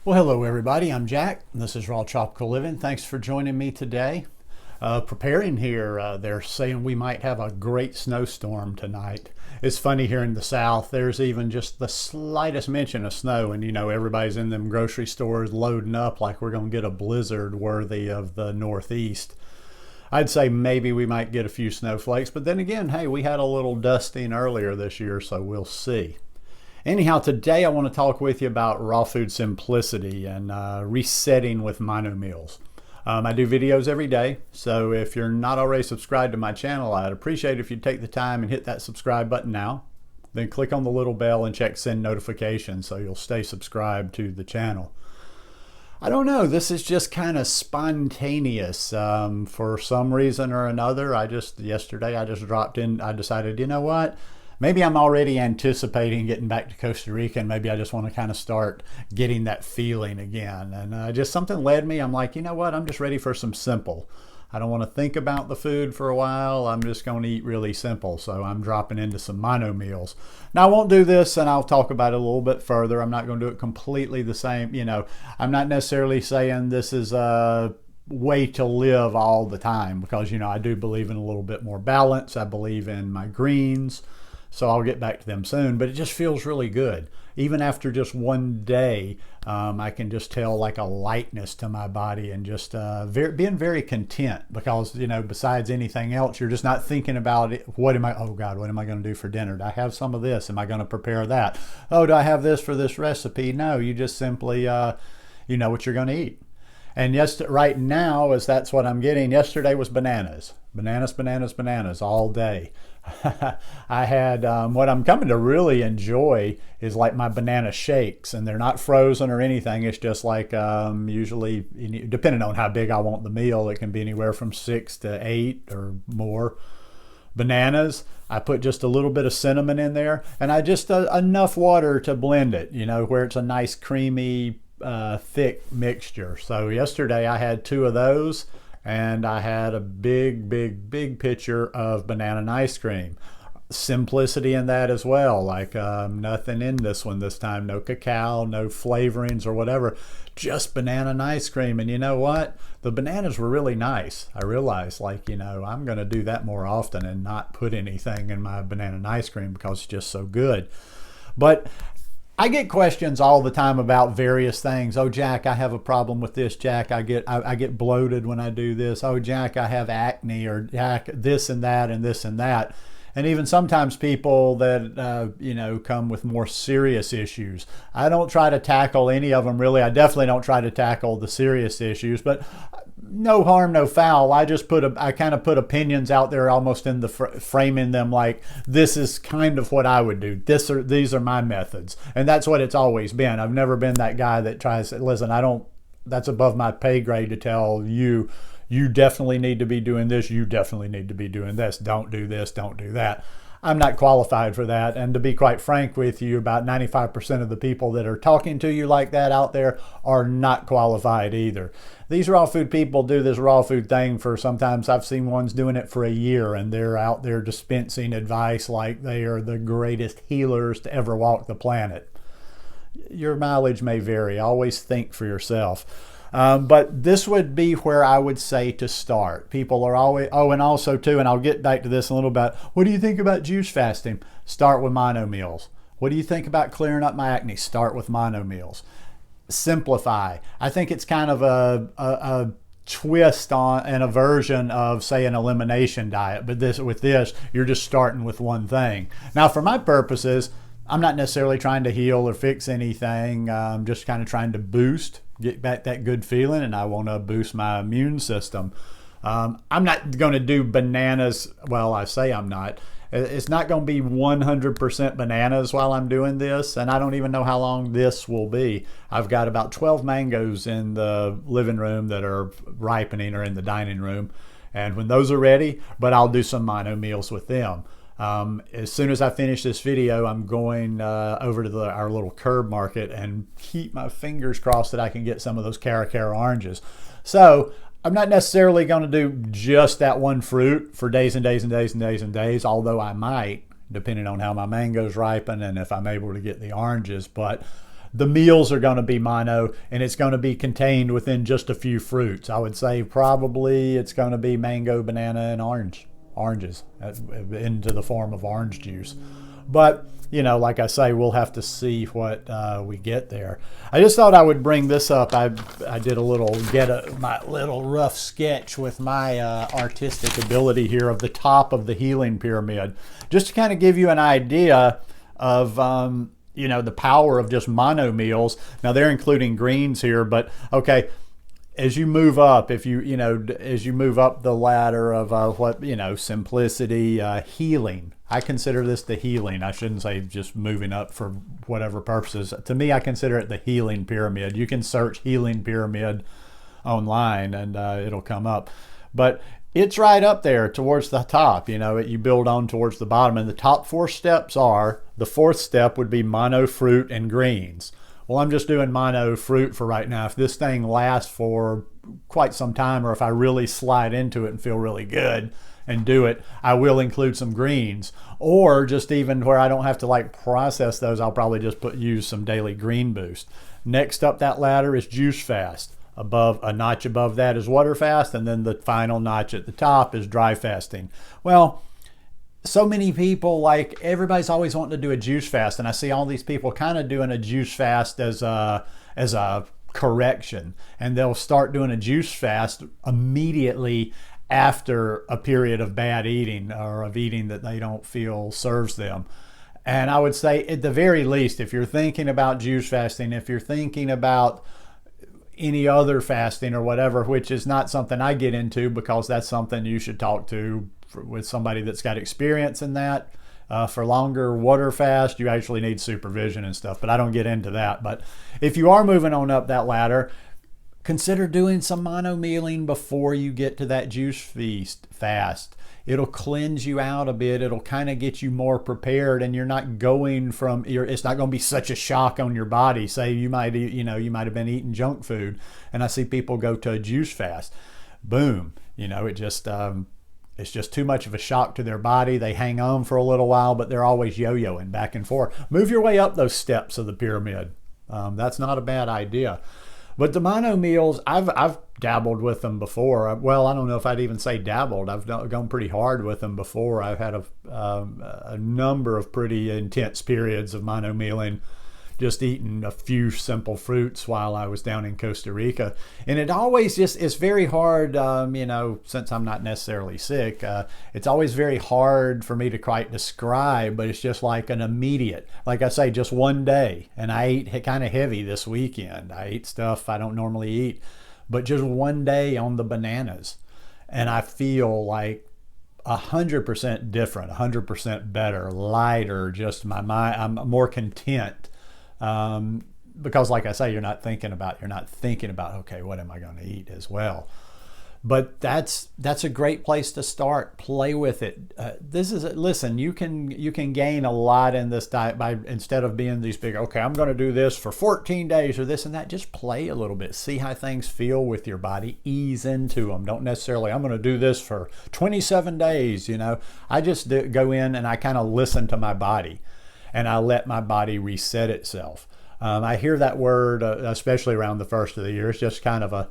Well, hello everybody. I'm Jack. And this is Raw Tropical Living. Thanks for joining me today. Preparing here, they're saying we might have a great snowstorm tonight. It's funny here in the South, there's even just the slightest mention of snow, and everybody's in them grocery stores loading up like we're going to get a blizzard worthy of the Northeast. I'd say maybe we might get a few snowflakes, but then again, hey, we had a little dusting earlier this year, so we'll see. Anyhow, today I want to talk with you about raw food simplicity and resetting with mono meals. I do videos every day, so if you're not already subscribed to my channel, I'd appreciate it if you'd take the time and hit that subscribe button now. Then click on the little bell and check send notifications so you'll stay subscribed to the channel. I don't know, this is just kind of spontaneous. For some reason or another, yesterday I just dropped in, I decided, you know what? Maybe I'm already anticipating getting back to Costa Rica, and maybe I just want to kind of start getting that feeling again. And just something led me. I'm like, you know what? I'm just ready for some simple. I don't want to think about the food for a while. I'm just going to eat really simple. So I'm dropping into some mono meals. Now I won't do this, and I'll talk about it a little bit further. I'm not going to do it completely the same. I'm not necessarily saying this is a way to live all the time, because, I do believe in a little bit more balance. I believe in my greens. So I'll get back to them soon, but it just feels really good. Even after just one day, I can just tell like a lightness to my body, and just being very content, because, besides anything else, you're just not thinking about it. Oh God, what am I going to do for dinner? Do I have some of this? Am I going to prepare that? Oh, do I have this for this recipe? No, you just simply, you know what you're going to eat. And right now, as that's what I'm getting, yesterday was bananas. Bananas all day. I had, what I'm coming to really enjoy is like my banana shakes, and they're not frozen or anything. It's just like, usually, depending on how big I want the meal, it can be anywhere from 6 to 8 or more bananas. I put just a little bit of cinnamon in there, and I just enough water to blend it, where it's a nice creamy, thick mixture. So yesterday I had 2 of those, and I had a big pitcher of banana and ice cream. Simplicity in that as well, like nothing in this one this time, no cacao, no flavorings or whatever, just banana and ice cream. And you know what? The bananas were really nice. I realized, I'm going to do that more often and not put anything in my banana and ice cream because it's just so good. But I get questions all the time about various things. Oh, Jack, I have a problem with this. Jack, I get bloated when I do this. Oh, Jack, I have acne, or Jack, this and that and this and that. And even sometimes people that, come with more serious issues. I don't try to tackle any of them, really. I definitely don't try to tackle the serious issues, but no harm, no foul. I kind of put opinions out there, almost in the framing them like, this is kind of what I would do. These are my methods. And that's what it's always been. I've never been that guy that tries to, listen, that's above my pay grade to tell you, you definitely need to be doing this. You definitely need to be doing this. Don't do this. Don't do that. I'm not qualified for that. And to be quite frank with you, about 95% of the people that are talking to you like that out there are not qualified either. These raw food people do this raw food thing for, sometimes I've seen ones doing it for a year, and they're out there dispensing advice like they are the greatest healers to ever walk the planet. Your mileage may vary. Always think for yourself. But this would be where I would say to start. People are always, and also too, and I'll get back to this in a little bit. What do you think about juice fasting? Start with mono meals. What do you think about clearing up my acne? Start with mono meals. Simplify. I think it's kind of a twist on and a version of, say, an elimination diet. But with this, you're just starting with one thing. Now, for my purposes, I'm not necessarily trying to heal or fix anything. I'm just kind of trying to get back that good feeling, and I want to boost my immune system. I'm not going to do bananas. Well, I say I'm not. It's not going to be 100% bananas while I'm doing this, and I don't even know how long this will be. I've got about 12 mangoes in the living room that are ripening, or in the dining room, and when those are ready, but I'll do some mono meals with them. As soon as I finish this video, I'm going over to our little curb market and keep my fingers crossed that I can get some of those Cara oranges. So I'm not necessarily going to do just that one fruit for days and days and days and days and days, although I might, depending on how my mangoes ripen and if I'm able to get the oranges. But the meals are going to be mono, and it's going to be contained within just a few fruits. I would say probably it's going to be mango, banana, and oranges into the form of orange juice. But, you know, like I say, we'll have to see what we get there. I just thought I would bring this up. I did my little rough sketch with my artistic ability here of the top of the healing pyramid, just to kind of give you an idea of, you know, the power of just mono meals. Now they're including greens here, but okay, as you move up, as you move up the ladder of simplicity, healing. I consider this the healing. I shouldn't say just moving up for whatever purposes. To me, I consider it the healing pyramid. You can search healing pyramid online and it'll come up. But it's right up there towards the top. You know, you build on towards the bottom. And the top 4 steps are, the 4th step would be mono fruit and greens. Well, I'm just doing mono fruit for right now. If this thing lasts for quite some time, or if I really slide into it and feel really good and do it, I will include some greens. Or just even where I don't have to like process those, I'll probably just use some daily green boost. Next up that ladder is juice fast. A notch above that is water fast, and then the final notch at the top is dry fasting. Well, so many people, like, everybody's always wanting to do a juice fast, and I see all these people kind of doing a juice fast as a correction, and they'll start doing a juice fast immediately after a period of bad eating, or of eating that they don't feel serves them. And I would say, at the very least, if you're thinking about juice fasting, if you're thinking about any other fasting or whatever, which is not something I get into, because that's something you should talk to with somebody that's got experience in that. For longer water fast, you actually need supervision and stuff, but I don't get into that. But if you are moving on up that ladder, consider doing some mono mealing before you get to that juice fast. It'll cleanse you out a bit. It'll kind of get you more prepared, and you're not going from, it's not going to be such a shock on your body. Say you might have been eating junk food, and I see people go to a juice fast. Boom, it's just too much of a shock to their body. They hang on for a little while, but they're always yo-yoing back and forth. Move your way up those steps of the pyramid. That's not a bad idea. But the mono meals, I've dabbled with them before. Well, I don't know if I'd even say dabbled. I've gone pretty hard with them before. I've had a number of pretty intense periods of mono mealing, just eating a few simple fruits while I was down in Costa Rica. And it always just, it's very hard, since I'm not necessarily sick, it's always very hard for me to quite describe, but it's just like an immediate, like I say, just one day. And I ate kind of heavy this weekend. I ate stuff I don't normally eat, but just one day on the bananas. And I feel like 100% different, 100% better, lighter, just my mind, I'm more content. Because like I say, you're not thinking about, okay, what am I going to eat as well? But that's a great place to start. Play with it. Listen, you can gain a lot in this diet by, instead of being these big, okay, I'm going to do this for 14 days or this and that, just play a little bit. See how things feel with your body. Ease into them. Don't necessarily, I'm going to do this for 27 days. I just go in and I kind of listen to my body. And I let my body reset itself. I hear that word, especially around the first of the year. It's just kind of a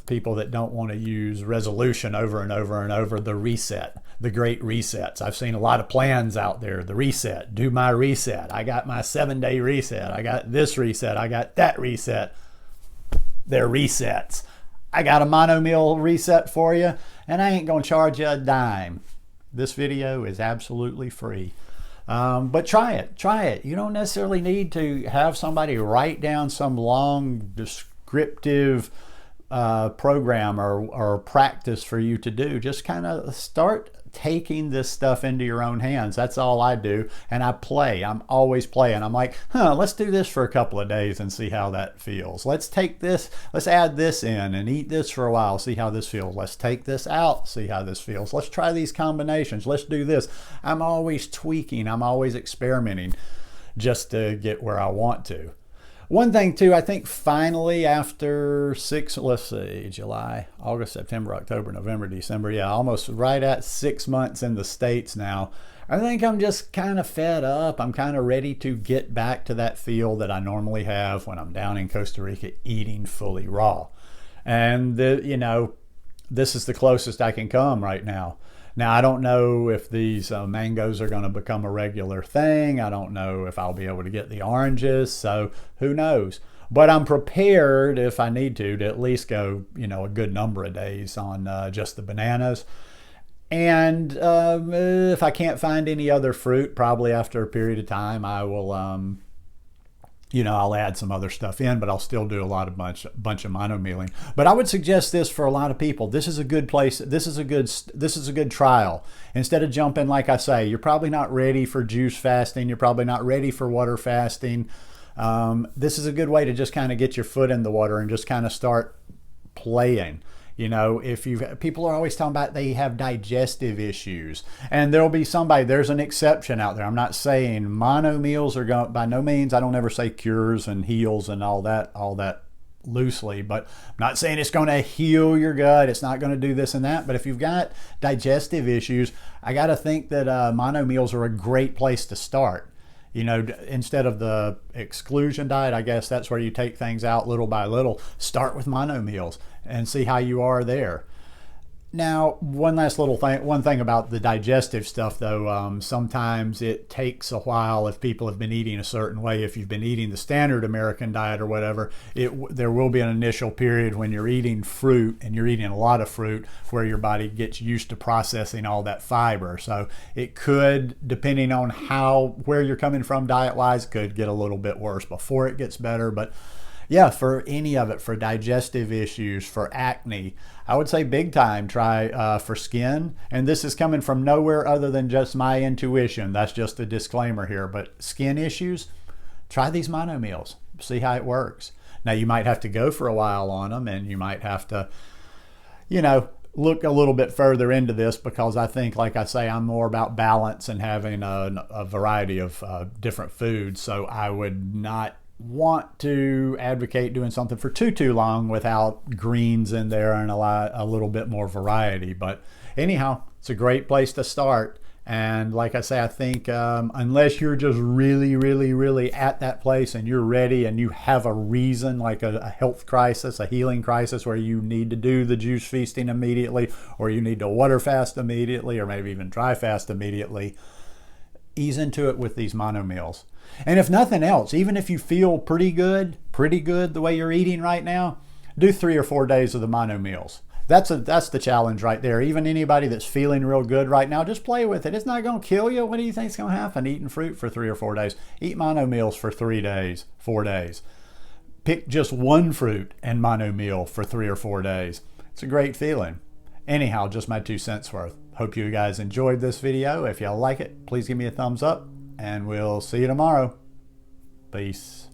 people that don't want to use resolution over and over and over. The reset, the great resets. I've seen a lot of plans out there. The reset, do my reset. I got my 7-day reset. I got this reset. I got that reset. They're resets. I got a mono meal reset for you, and I ain't going to charge you a dime. This video is absolutely free. But try it. You don't necessarily need to have somebody write down some long descriptive program or practice for you to do. Just kind of start taking this stuff into your own hands. That's all I do. And I play. I'm always playing. I'm like, let's do this for a couple of days and see how that feels. Let's take this, let's add this in and eat this for a while, see how this feels. Let's take this out, see how this feels. Let's try these combinations. Let's do this. I'm always tweaking. I'm always experimenting just to get where I want to. One thing too, I think finally after July, August, September, October, November, December, almost right at 6 months in the States now, I think I'm just kind of fed up. I'm kind of ready to get back to that feel that I normally have when I'm down in Costa Rica eating fully raw. And, this is the closest I can come right now. Now, I don't know if these mangoes are going to become a regular thing. I don't know if I'll be able to get the oranges. So who knows? But I'm prepared if I need to at least go, a good number of days on just the bananas. And if I can't find any other fruit, probably after a period of time, I will, I'll add some other stuff in, but I'll still do a bunch of monomealing. But I would suggest this for a lot of people. This is a good place. This is a good trial. Instead of jumping, like I say, you're probably not ready for juice fasting. You're probably not ready for water fasting. This is a good way to just kind of get your foot in the water and just kind of start playing. If people are always talking about they have digestive issues, and there's an exception out there. I'm not saying mono meals are going, by no means, I don't ever say cures and heals and all that loosely, but I'm not saying it's going to heal your gut. It's not going to do this and that. But if you've got digestive issues, I got to think that mono meals are a great place to start. Instead of the exclusion diet, I guess that's where you take things out little by little. Start with mono meals and see how you are there. Now, one thing about the digestive stuff, though, sometimes it takes a while if people have been eating a certain way. If you've been eating the standard American diet or whatever, there will be an initial period when you're eating fruit, and you're eating a lot of fruit, where your body gets used to processing all that fiber. So it could, depending on where you're coming from diet-wise, could get a little bit worse before it gets better. But yeah, for any of it, for digestive issues, for acne, I would say big time try for skin. And this is coming from nowhere other than just my intuition. That's just a disclaimer here. But skin issues, try these mono meals. See how it works. Now, you might have to go for a while on them, and you might have to, look a little bit further into this, because I think, like I say, I'm more about balance and having a variety of different foods. So I would not want to advocate doing something for too long without greens in there and a little bit more variety. But anyhow, it's a great place to start. And like I say, I think unless you're just really, really, really at that place and you're ready and you have a reason, like a health crisis, a healing crisis, where you need to do the juice feasting immediately, or you need to water fast immediately, or maybe even dry fast immediately, ease into it with these mono meals. And if nothing else, even if you feel pretty good the way you're eating right now, do 3 or 4 days of the mono meals. That's the challenge right there. Even anybody that's feeling real good right now, just play with it. It's not going to kill you. What do you think is going to happen eating fruit for 3 or 4 days? Eat mono meals for 3 days, 4 days. Pick just one fruit and mono meal for 3 or 4 days. It's a great feeling. Anyhow, just my 2 cents worth. Hope you guys enjoyed this video. If y'all like it, please give me a thumbs up, and we'll see you tomorrow. Peace.